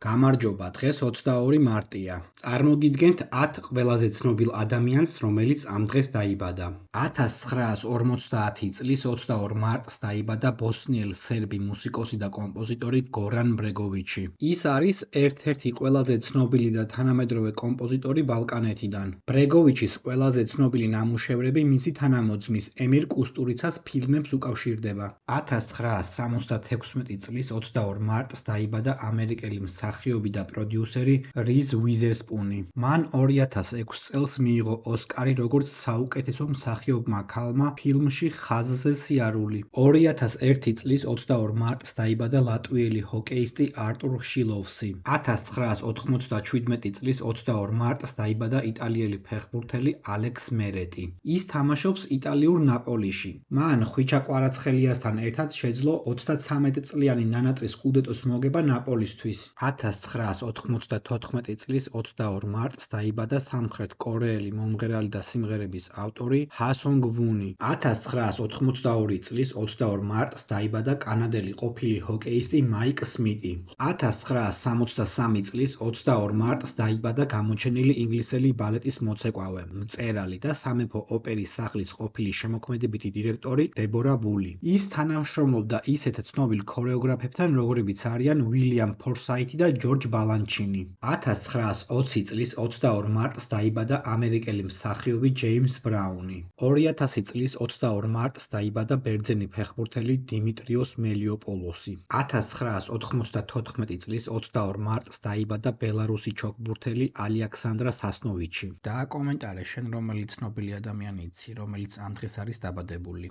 გამარჯობა, დღეს 22 მარტია. წარმოგიდგენთ 10 ყველაზე ცნობილ ადამიანს, რომელიც ამ დღეს დაიბადა. 1950 წლის 22 მარტს დაიბადა ბოსნიელ სერბი მუსიკოსი და კომპოზიტორი გორან ბრეგოვიჩი. ის არის ერთ-ერთი ყველაზე ცნობილი და თანამედროვე კომპოზიტორი ბალკანეთიდან. ბრეგოვიჩის ყველაზე ცნობილი ნამუშევრები მისი თანამოძმის ემირ კუსტურიცას ფილმებს უკავშირდება. 1976 წლის 22 მარტს დაიბადა ამერიკელი მსახიობი და პროდიუსერი რიზ უიზერსპუნი. მან 2006 წელს მიიღო ოსკარი როგორც საუკეთესო მსახიობმა ქალმა ფილმში ხაზზე სიარული. 2001 წლის 22 მარტს დაიბადა ლატვიელი ჰოკეისტი არტურ შილოვსი. 1997 წლის 22 მარტს დაიბადა იტალიელი ფეხბურთელი ალექს მერეტი. ის თამაშობს იტალიურ ნაპოლიში. მან ხვიჩა კვარაცხელიასთან ერთად შეძლო 33 წლიანი ნანატრის სკუდეტოს მოგება ნაპოლისთვის. 1994 წლის 22 მარტს დაიბადა სამხრეთ კორეელი მომღერალი და სიმღერების ავტორი ჰა სონგ ვუნი. 1982 წლის 22 მარტს დაიბადა კანადელი ყოფილი ჰოკეისტი მაიკ სმიტი. 1963 წლის 22 მარტს დაიბადა გამოჩენილი ინგლისელი ბალეტის მოცეკვავე, მწერალი და სამეფო ოპერის სახლის ყოფილი შემოქმედებითი დირექტორი დებორა ბული. ის თანამშრომლობდა ისეთ ცნობილ ქორეოგრაფებთან, როგორებიც არიან უილიამ ფორსაითი და ჯორჯ ბალანჩინი. 1920 წლის 22 მარტს დაიბადა ამერიკელი მსახიობი ჯეიმს ბრაუნი. 2000 წლის 22 მარტს დაიბადა ბერძენი ფეხბურთელი დიმიტრიოს მელიოპოლოსი. 1994 წლის 22 მარტს დაიბადა ბელარუსი ჩოგბურთელი ალიაქსანდრა სასნოვიჩი. და კომენტარე, შენ რომელი ცნობილი ადამიანი იცი, რომელიც ამ დღეს არის დაბადებული?